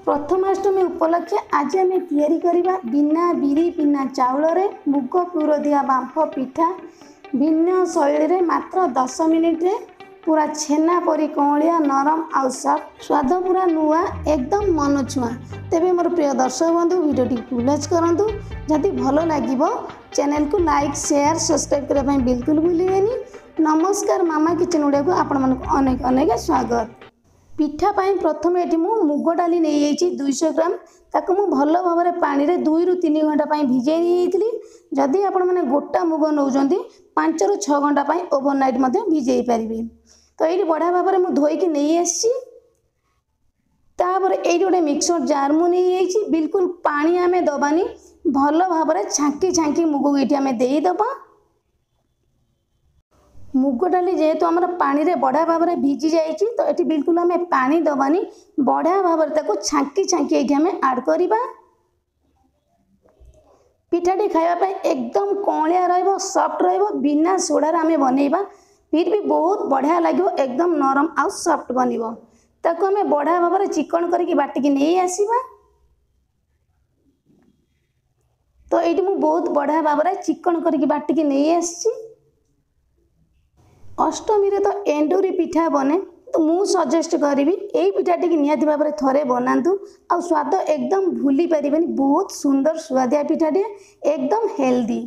प्रथमाष्टमी उपलक्षे आज आम या बिना बिरी बिना चाउल मुग पुर दिया बांफ पिठा भिन्न शैली रे मात्र 10 मिनिट रे पूरा छेना परी कौलिया नरम आउ सॉफ्ट स्वाद पूरा नुआ एकदम मन छुआ। तेबे मोर प्रिय दर्शक बंधु वीडियोटी लाइक करंतु जदि भलो लागिबो चैनल को लाइक शेयर सब्सक्राइब करबा बिल्कुल भूलिबेनी। नमस्कार मामा किचन ओडिया को आपण मानक अनेक अनेक स्वागत। पिठा पाई प्रथम ये मुग डाली नहीं 200 ग्राम ताको मु भल भाव में पानी रे 2 ରୁ 3 घंटा भिजे नहीं जदि आपण मैंने गोटा मुग नौ 5 ରୁ 6 घंटा ओवरनाइट भिजे पारे। तो ये बढ़िया भाव में धोईकी नहीं आसी ये गोटे मिक्सर जार मु नहीं बिल्कुल पानी आम दबानी भल भाव में छांकी छांकी मुग ये आम देदबा। मुग डाली जेहेतु आम पानी रे बढ़िया भाव में भिजी जाइए तो ये बिल्कुल आम पानी दबानी बढ़िया भाव में छांकी छांकी ये आम आड करवा। पिठाटी खावाई एकदम कौलिया रहिबो सॉफ्ट रहिबो बिना सोडार आम बनइबा फिर भी बहुत बढ़िया लगे एकदम नरम आउ सॉफ्ट बनिबो। ताको आम बढ़िया भाव में चिकन करके बाटिकी नहीं आसीबा। तो ये बहुत बढ़िया भाव में चिकन करके बाटिकी नहीं आसी। अष्टमी रे तो एंडुरी पिठा बने तो मु सजेस्ट करी यही पिठाटी की निहाती भाव में थरे बनातु आ स्वाद एकदम भूली पारिबेनी बहुत सुंदर स्वादिया पिठाटी एकदम हेल्दी।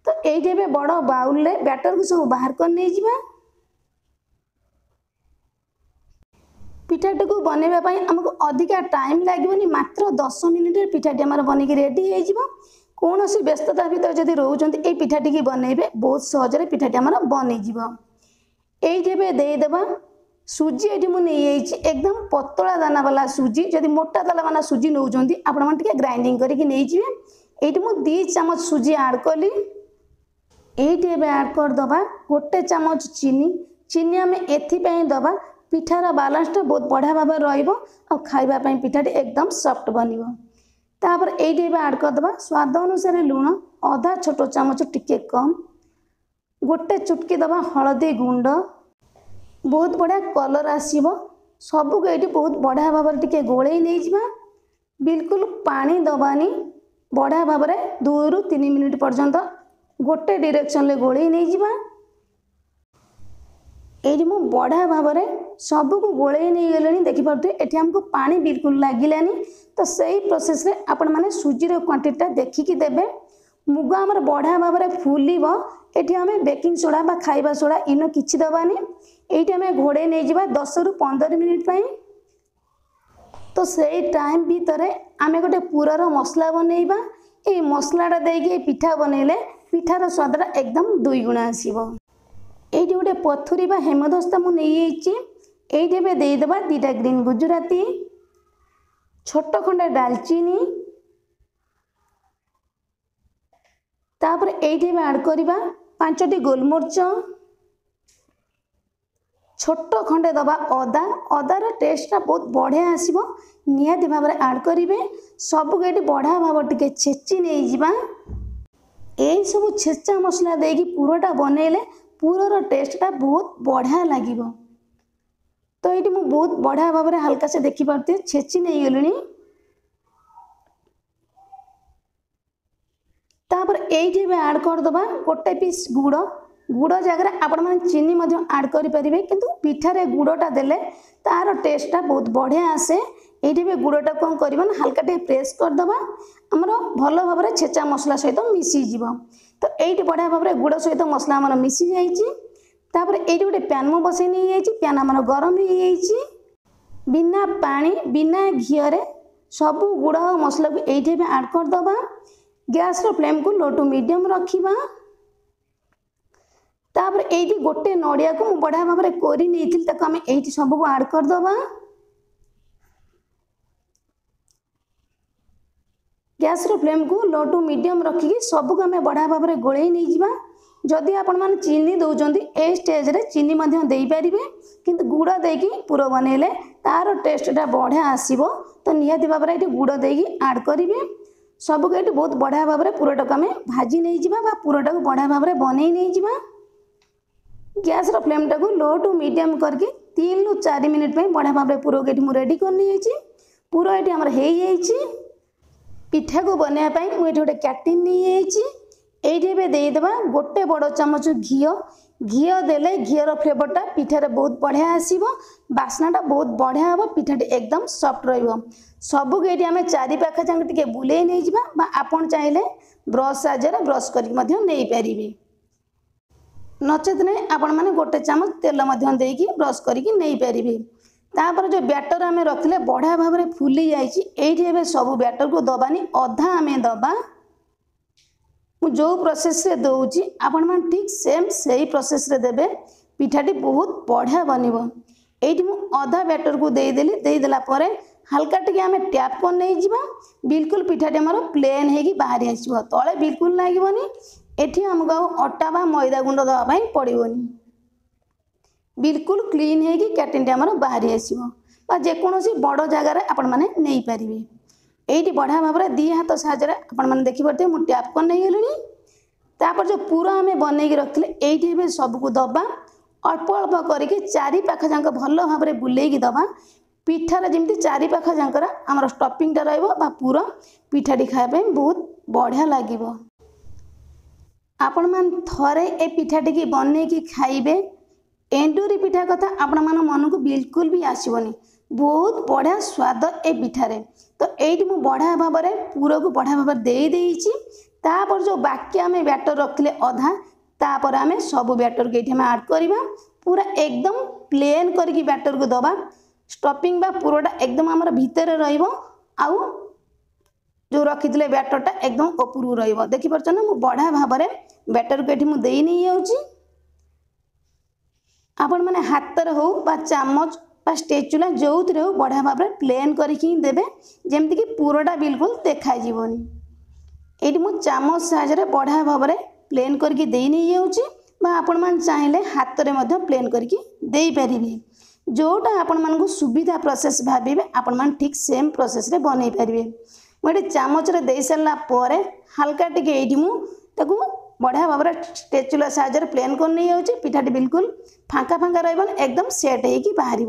तो ये बड़ बाउल रे बैटर को सब बाहर कर नहीं जिबा। पिठाटी को बनवाई आमको अधिका टाइम लगे मात्र 10 मिनिट पिठाटी आम बन रेडी हो कौन सी व्यस्तता भर जब रोचते ये पिठाटी की बनइबे बहुत सहजरे पिठाटी आम बन ये देदेबा। सुजी ये मुझे एकदम पतला दाना वाला सुजी जदि मोटा दाना वाला सुजी नौ आपण ग्राइंडिंग करके ये 2 चामच सुजी आड कली ये आड करदबा 1 चामच चीनी। चीनी आम एपाई दबा पिठार बालांसटा बहुत बढ़िया भाव रहा खावाई पिठाटी एकदम सॉफ्ट बनिबो। तापर ये आड करदबा स्वाद अनुसार लुण आधा छोट चामच टिके कम 1 चुटकी दबा हलदी गुंड बहुत बढ़िया कलर आसीबो। सबको ये बहुत बढ़िया भाव में टिके गोले नहीं जावा बिल्कुल पानी दबानी बढ़िया भाव में 2 ରୁ 3 मिनिट पर्यंत गोटे डायरेक्शन ले गोले नहीं जावा। ये मु बढ़िया भाव में सबको गोले नहीं गले देखिपे ये आमको पानी बिल्कुल लगिलानी। तो सही प्रोसेस रे आपण माने सुजीर क्वांटिटी देखिकी देबे। मुग आमर बढ़िया भाव में फुलब ये आम बेकिंग सोडा बा खाइबा सोडा इनो किछि दबानी ये आम घोड़े नहीं जावा 10 ରୁ 15 मिनिट पाई। तो सही टाइम भितर आम गोटे पुरर मसला बनइबा ये मसलाटा देके पिठा बनइले पिठार स्वादटा एकदम 2 गुणा आसीबो। ये गोटे पथुरी बा हेमदस्ता मु नहीं ये देदेबा 2टा ग्रीन गुजराती छोट खंडे डालचीनी तापर ये आड करवा 5टी गोलमरीच छोट खंडे दबा अदा अदार टेस्टा बहुत बढ़िया आसीबो निहाती भाव में आड करेंगे। सबको ये बढ़िया भाव टिके छेची नहीं जिबा। यही सब छेचा मसला देकी पुरटा बनइले पुरर टेस्टा बहुत बढ़िया लगे। तो ये बहुत बढ़िया भाव में हल्का से देखी पारती छेची नहीं गलुनी। तापर ये आड करदबा 1 पीस गुड़ गुड़ जगह आपण मैंने चीनी आड करें किंतु पिठारे गुड़टा देले तार टेस्टा बहुत बढ़िया आसे। ये गुड़टा कौन करना हल्का टे प्रेस करदबा आमर भल भाव में छेचा मसला सहित मिसीज। तो ये बढ़िया भाव में गुड़ सहित मसला आमर मिसी जापर ये गोटे पैन मु बसई नहीं पैन आमर गरम हो बिना पानी बिना घीरे सब गुड़ मसला को ये आड करदबा। गैस रो फ्लेम को लो टू मीडियम रखिबा। तापर ये गोटे नड़िया को बढ़िया भाव में कोरी नहीं आम ये सबको आड करदबा। गैस रो फ्लेम को लो टू मीडियम रखिकी सबको आम बढ़िया भाव में गोले नहीं जावा। जदि आपण मैंने चीनी दौरान ए स्टेज रे चीनी दे पारे किंतु गुड़ देकी पुर बनइले तार टेस्टा बढ़िया आसीबो। तो निहाती भाव में ये गुड़ देकी आड करेंगे सबको ये बहुत बढ़िया भाव में पुरटा को आम भाजी नहीं जावा पुरटा को बढ़िया भाव में बनई नहीं जावा। गैस रो फ्लेमटा को लो टू मीडियम करके 3 ରୁ 4 मिनिट बढ़िया भाव में पुर को रेडी करनी पूरा ये आमर हो पिठा को बनवाई मुझे गोटे कैटिन नहीं ये देदेबा गोटे बड़ चामच घी घी देले घीर फ्लेवरटा पिठार बहुत बढ़िया आसब बास्नाटा बहुत बढ़िया हम पिठाटी एकदम सफ्ट रबू ये आम चारि पाख जाक टे बुले नहीं जावा आपड़ चाहिए ब्रश साहाय्य ब्रश करें नचेत नहीं आपण मैंने गोटे चामच तेल देकी ब्रश करके नहीं पारे तापर जो बैटर आम रखिले बढ़िया भाव में फुली जाइए सब बैटर को दबानी अधा आम दबा जो प्रोसेस रे दौची आपण मान ठीक सेम सही प्रोसेस रे देबे पिठाटी बहुत बढ़िया बनइबो। एठी मु आधा बैटर को देदेला परे हल्का टिके आमे टैप कर नहीं जिबा बिल्कुल पिठाटी हमर प्लेन हेगी बाहरी आसीबो तळे बिल्कुल लागिबोनी एठी हमको अटा बा मैदा गुंड दवा पई पड़िबोनी बिल्कुल क्लीन हेगी कैटिन हमर बाहरी आसीबो बा जे कोनोसी बड़ जगह रे आपण माने नहीं पारिबे। एठी बढ़िया भाव में दी हाथ साहाय्य आपण मैंने देखिपे मुझे टैप कर नहीं गली तापर जो पूरा आम बनईक रखिले ये सबको दबा अल्प अल्प करके चारि पाख जाक भल भाव में बुलेकी दबा पिठार जमी चारि पाख जाकर आम स्टफिंगटा रहा पूरा पिठाटी खायापी बहुत बढ़िया लगे। आपण मान थरे ए पिठाटी की बनईकी खाइबे एंडुरी पिठा कथा आपण मान मन को बिल्कुल भी आसबनी बहुत बढ़िया स्वाद ए पिठारे। तो ये मुझे बढ़िया भाव में पूरा को बढ़िया भाव में देदेची तापर जो बाकी आम बैटर रखिले अधा तापर आम सब बैटर को ये ऐड करवा पूरा एकदम प्लेन करके बैटर को दबा स्टफिंग बा पूराटा एकदम आमर भितर रहिबो आउ जो रखिले बैटरटा एकदम उपरू रहिबो देखि परछ ना मु बढ़िया भाव में बैटर को ये मुझे दे नहीं जाउची आपण माने हाथ रे हो बा चामच स्टेचुला जो थे हो बढ़िया भाव में प्लेन करके देवे जमती कि पूराटा बिल्कुल देखा जीवनी ये मुझे चामच साहाय्य बढ़िया भाव में प्लेन करके दे नहीं जाऊँगी आपण मान चाहिए हाथ में प्लेन करके दे पारे जोटा आपण मानक सुविधा प्रोसेस भाविबे आपण मान ठीक सेम प्रोसेस रे बनै पारिबे। मुझे चामच रे दे सारा पर हल्का टिके ये मुझे बढ़िया भाव में स्टेचुला साहाय्य प्लेन कर नहीं जाऊँगी पिठाटी बिल्कुल फांका फांका रही एकदम सेट हो बाहर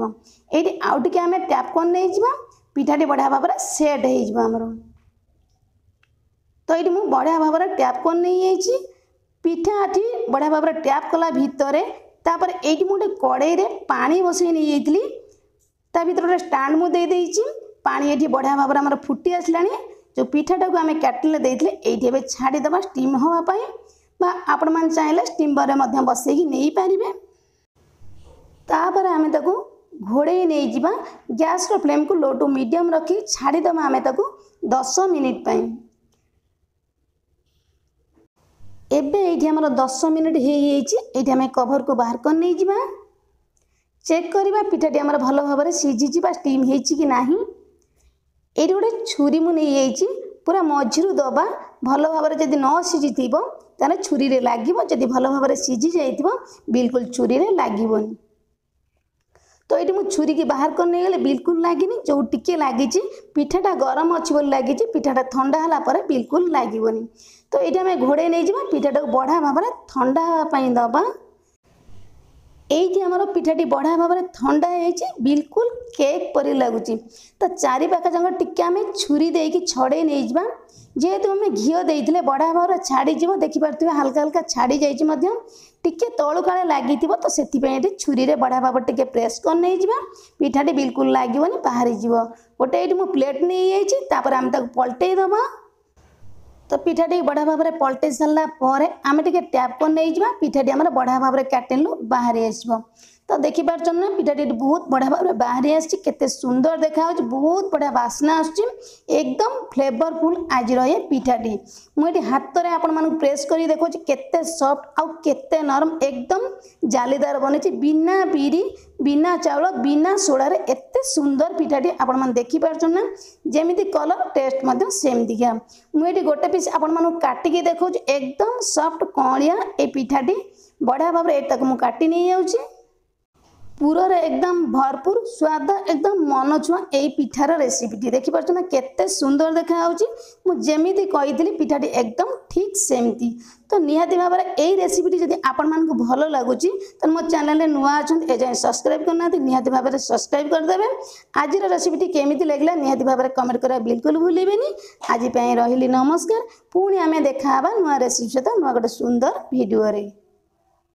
ये आउ टे आम टैप कर नहीं जा पिठाटी बढ़िया भाव में सेट होमर तो ये मुझे बढ़िया भाव में टैप कर नहीं जाइए पिठाटी बढ़िया भाव में टैप कला भितर तापर ये मुझे कड़े पानी बसई नहीं जाइली ता भर गोटे स्टाण्ड मुझे देदेची पानी ये बढ़िया भाव में फुटी आसला जो पिठाटा को आम कैटल देते ये छाड़ीदे स्टीम हाँपाई आपण मान चाहिए स्टीमर में बसई नहीं पारे तापर आम घोड़े नहीं जावा गैस रो फ्लेम को लो टू मीडियम रखी छाड़ीदे आम 10 मिनिट एबे ये आमर 10 मिनिट हो आम कभर को बाहर कर नहीं जावा चेक करवा पिठाटी आमर भल भाव में सीझी स्टीम हो ना ये गोटे छुरी मु नहीं पूरा मझिरू दबा भल भाव में जब न सीझी ताने छुरी रे लागिबो जदि भल भाव में सीझी जाइतिबो बिल्कुल छुरी रे लागिबोनी। तो ये मुझे छुरी की बाहर कर नहीं गले बिल्कुल लगिनी जो टिके लगी पिठाटा गरम अच्छी बोली लगी पिठाटा ठंडा है बिल्कुल लगिबोनी। तो ये आम घोड़े नहीं जावा पिठाटा को बढ़िया भाव में ठंडा हाँपाई दबा ये आमर पिठाटी बढ़िया भाव में ठंडा हो बिल्कुल केक परी लगुच तो चारि पाख जंग टिके आम छुरी देकी छड़े नहीं जावा जेहेतु आम घी देते बढ़िया भाव में छाड़ी देखिपे हल्का हल्का छाड़ी जाइए टिके तलू काले लगी तो से छुरी रे बढ़िया भाव टिके प्रेस कर नहीं जावा पिठाटी बिल्कुल लगे बाहरी जीव गोटे ये प्लेट नहीं जापर आम पलटई दबा तो पिठाटी बढ़िया भाव में पलटई सारापर आम टे टैप कर नहीं जावा पिठाटी आम बढ़िया भाव में कैटेन बाहरी आसो तो देखिपार ना पिठाटी बहुत बढ़िया भाव में बाहरी आते सुंदर देखा बहुत बढ़िया बास्ना एकदम फ्लेवरफुल आज रहे पिठाटी मुझे हाथ में आपण मानक प्रेस कर देखो केते सॉफ्ट आउ केते नरम एकदम जालीदार बनी बिना बिरी बिना चाउल बिना सोडार एते सुंदर पिठाटी आपण मान देखिपार ना जमी कलर टेस्ट सेमतिका मुझे गोटे पीस आपण मानक काटिकी देखो एकदम सॉफ्ट कणिया ए पिठाटी बढ़िया भाव में मुझे काटी नहीं जाऊँगी पुर एकदम भरपूर स्वाद एकदम मन छुआ यही पिठार रेसिपीटी देखिपुना केते सुंदर देखा मुझे कही पिठाटी एकदम ठीक सेमती। तो निहाती भाव में यही रेसिपीटी जब आपण मानक भल लगुच तो मो चैनल नुआ अच्छा एजाएं सब्सक्राइब करना निहाती भाव में सब्सक्राइब करदे। आज रेसिपीटी केमी लगे निहाती भाव में कमेंट करा बिल्कुल भूलें। आज रही नमस्कार पुणी आम देखा नुआ रेसिपी सहित नुआ गोटे सुंदर भिडियो।